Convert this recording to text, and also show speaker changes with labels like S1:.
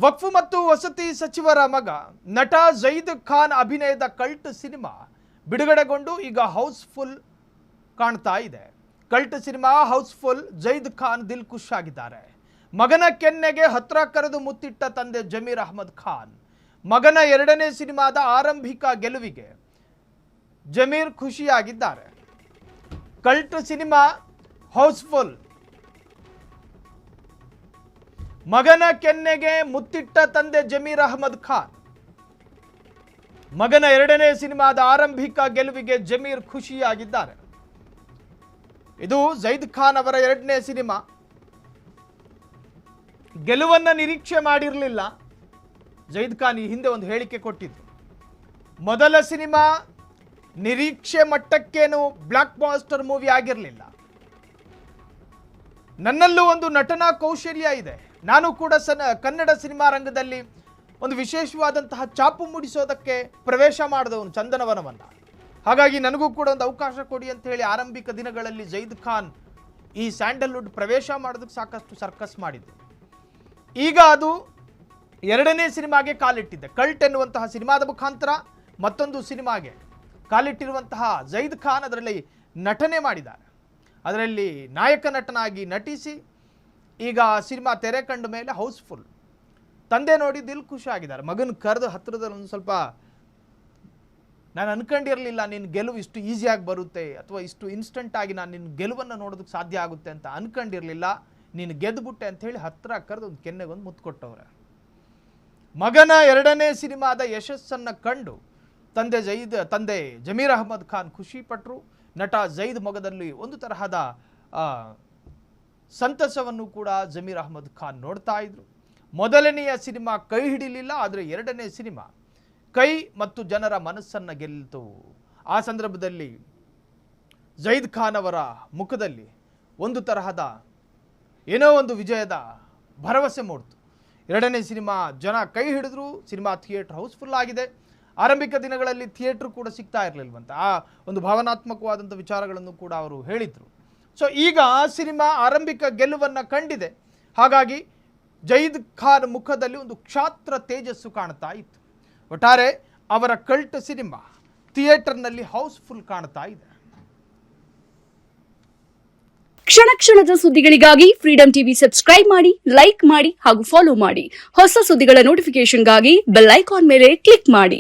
S1: ವಕ್ಫ್ ಮತ್ತು ವಸತಿ ಸಚಿವರ ಮಗ ನಟ ಜೈದ್ ಖಾನ್ ಅಭಿನಯದ ಕಲ್ಟ್ ಸಿನಿಮಾ ಬಿಡುಗಡೆಗೊಂಡು ಈಗ ಹೌಸ್ಫುಲ್ ಕಾಣ್ತಾ ಇದೆ. Cult cinema housefull. Zaid Khan ದಿಲ್ ಖುಷ್ ಆಗಿದ್ದಾರೆ. ಮಗನ ಕೆನ್ನೆಗೆ ಹತ್ರ ಕರೆದು ಮುತ್ತಿಟ್ಟ ತಂದೆ ಜಮೀರ್ ಅಹ್ಮದ್ ಖಾನ್. ಮಗನ ಎರಡನೇ ಸಿನಿಮಾದ ಆರಂಭಿಕ ಗೆಲುವಿಗೆ ಜಮೀರ್ ಖುಷಿಯಾಗಿದ್ದಾರೆ. Cult cinema housefull. ಮಗನ ಕೆನ್ನೆಗೆ ಮುತ್ತಿಟ್ಟ ತಂದೆ ಜಮೀರ್ ಅಹ್ಮದ್ ಖಾನ್. ಮಗನ ಎರಡನೇ ಸಿನಿಮಾದ ಆರಂಭಿಕ ಗೆಲುವಿಗೆ ಜಮೀರ್ ಖುಷಿಯಾಗಿದ್ದಾರೆ. ಇದು ಜೈದ್ ಖಾನ್ ಅವರ ಎರಡನೇ ಸಿನಿಮಾ. ಗೆಲುವನ್ನ ನಿರೀಕ್ಷೆ ಮಾಡಿರಲಿಲ್ಲ. ಜೈದ್ ಖಾನ್ ಈ ಹಿಂದೆ ಒಂದು ಹೇಳಿಕೆ ಕೊಟ್ಟಿದ್ರು. ಮೊದಲ ಸಿನಿಮಾ ನಿರೀಕ್ಷೆ ಮಟ್ಟಕ್ಕೇನು ಬ್ಲಾಕ್ ಬಾಸ್ಟರ್ ಮೂವಿ ಆಗಿರಲಿಲ್ಲ. ನನ್ನಲ್ಲೂ ಒಂದು ನಟನಾ ಕೌಶಲ್ಯ ಇದೆ. ನಾನು ಕೂಡ ಕನ್ನಡ ಸಿನಿಮಾ ರಂಗದಲ್ಲಿ ಒಂದು ವಿಶೇಷವಾದಂತಹ ಚಾಪು ಮೂಡಿಸೋದಕ್ಕೆ ಪ್ರವೇಶ ಮಾಡಿದವನು ಚಂದನವನವನ್ನ. ಹಾಗಾಗಿ ನನಗೂ ಕೂಡ ಒಂದು ಅವಕಾಶ ಕೊಡಿ ಅಂತ ಹೇಳಿ ಆರಂಭಿಕ ದಿನಗಳಲ್ಲಿ ಜೈದ್ ಖಾನ್ ಈ ಸ್ಯಾಂಡಲ್ವುಡ್ ಪ್ರವೇಶ ಮಾಡೋದಕ್ಕೆ ಸಾಕಷ್ಟು ಸರ್ಕಸ್ ಮಾಡಿದ್ದೆ. ಈಗ ಅದು ಎರಡನೇ ಸಿನಿಮಾಗೆ ಕಾಲಿಟ್ಟಿದ್ದೆ. ಕಲ್ಟ್ ಎನ್ನುವಂತಹ ಸಿನಿಮಾದ ಮುಖಾಂತರ ಮತ್ತೊಂದು ಸಿನಿಮಾಗೆ ಕಾಲಿಟ್ಟಿರುವಂತಹ ಜೈದ್ ಖಾನ್ ಅದರಲ್ಲಿ ನಟನೆ ಮಾಡಿದ್ದಾರೆ. ಅದರಲ್ಲಿ ನಾಯಕ ನಟನಾಗಿ ನಟಿಸಿ ಈಗ ಸಿನಿಮಾ ತೆರೆ ಕಂಡ ಮೇಲೆ ಹೌಸ್ಫುಲ್. ತಂದೆ ನೋಡಿ ದಿಲ್ ಖುಷಿ ಆಗಿದ್ದಾರೆ. ಮಗನ ಕರೆದು ಹತ್ತಿರದಲ್ಲಿ ಒಂದು ಸ್ವಲ್ಪ, ನಾನು ಅನ್ಕೊಂಡಿರಲಿಲ್ಲ ನಿನ್ನ ಗೆಲುವು ಇಷ್ಟು ಈಸಿಯಾಗಿ ಬರುತ್ತೆ ಅಥವಾ ಇಷ್ಟು ಇನ್ಸ್ಟೆಂಟ್ ಆಗಿ ನಾನು ನಿನ್ನ ಗೆಲುವನ್ನು ನೋಡೋದಕ್ಕೆ ಸಾಧ್ಯ ಆಗುತ್ತೆ ಅಂತ ಅನ್ಕೊಂಡಿರಲಿಲ್ಲ. ನೀನು ಗೆದ್ದುಬಿಟ್ಟೆ ಅಂತ ಹೇಳಿ ಹತ್ತಿರ ಕರೆದು ಒಂದು ಕೆನ್ನೆಗೆ ಒಂದು ಮುತ್ತು ಕೊಟ್ಟವ್ರೆ. ಮಗನ ಎರಡನೇ ಸಿನಿಮಾದ ಯಶಸ್ಸನ್ನು ಕಂಡು ತಂದೆ ಜಮೀರ್ ಅಹ್ಮದ್ ಖಾನ್ ಖುಷಿ ಪಟ್ಟರು. ನಟ ಜೈದ್ ಮೊಗದಲ್ಲಿ ಒಂದು ತರಹದ ಸಂತಸವನ್ನು ಕೂಡ ಜಮೀರ್ ಅಹ್ಮದ್ ಖಾನ್ ನೋಡ್ತಾ ಇದ್ರು. ಮೊದಲನೆಯ ಸಿನಿಮಾ ಕೈ ಹಿಡಿಲಿಲ್ಲ, ಆದರೆ ಎರಡನೇ ಸಿನಿಮಾ ಕೈ ಮತ್ತು ಜನರ ಮನಸ್ಸನ್ನು ಗೆಲ್ಲಿತು. ಆ ಸಂದರ್ಭದಲ್ಲಿ ಜೈದ್ ಖಾನ್ ಅವರ ಮುಖದಲ್ಲಿ ಒಂದು ತರಹದ ಏನೋ ಒಂದು ವಿಜಯದ ಭರವಸೆ ಮೂಡಿತು. ಎರಡನೇ ಸಿನಿಮಾ ಜನ ಕೈ ಹಿಡಿದ್ರು. ಸಿನಿಮಾ ಥಿಯೇಟರ್ ಹೌಸ್ಫುಲ್ ಆಗಿದೆ. ಆರಂಭಿಕ ದಿನಗಳಲ್ಲಿ ಥಿಯೇಟರ್ ಕೂಡ ಸಿಗ್ತಾ ಇರಲಿಲ್ವಂತ. ಆ ಒಂದು ಭಾವನಾತ್ಮಕವಾದಂಥ ವಿಚಾರಗಳನ್ನು ಕೂಡ ಅವರು ಹೇಳಿದರು. ಸೊ ಈಗ ಸಿನಿಮಾ ಆರಂಭಿಕ ಗೆಲುವನ್ನು ಕಂಡಿದೆ. ಹಾಗಾಗಿ ಜೈದ್ ಖಾನ್ ಮುಖದಲ್ಲಿ ಒಂದು ಕ್ಷಾತ್ರ ತೇಜಸ್ಸು ಕಾಣ್ತಾ ಇತ್ತು. ಒಟ್ಟಾರೆ ಅವರ ಕಲ್ಟ್ ಸಿನಿಮಾ ಥಿಯೇಟರ್ನಲ್ಲಿ ಹೌಸ್ಫುಲ್ ಕಾಣ್ತಾ ಇದೆ.
S2: ಕ್ಷಣ ಕ್ಷಣದ ಸುದ್ದಿಗಳಿಗಾಗಿ ಫ್ರೀಡಂ ಟಿವಿ ಸಬ್ಸ್ಕ್ರೈಬ್ ಮಾಡಿ, ಲೈಕ್ ಮಾಡಿ ಹಾಗೂ ಫಾಲೋ ಮಾಡಿ. ಹೊಸ ಸುದ್ದಿಗಳ ನೋಟಿಫಿಕೇಶನ್ಗಾಗಿ ಬೆಲ್ ಐಕಾನ್ ಮೇಲೆ ಕ್ಲಿಕ್ ಮಾಡಿ.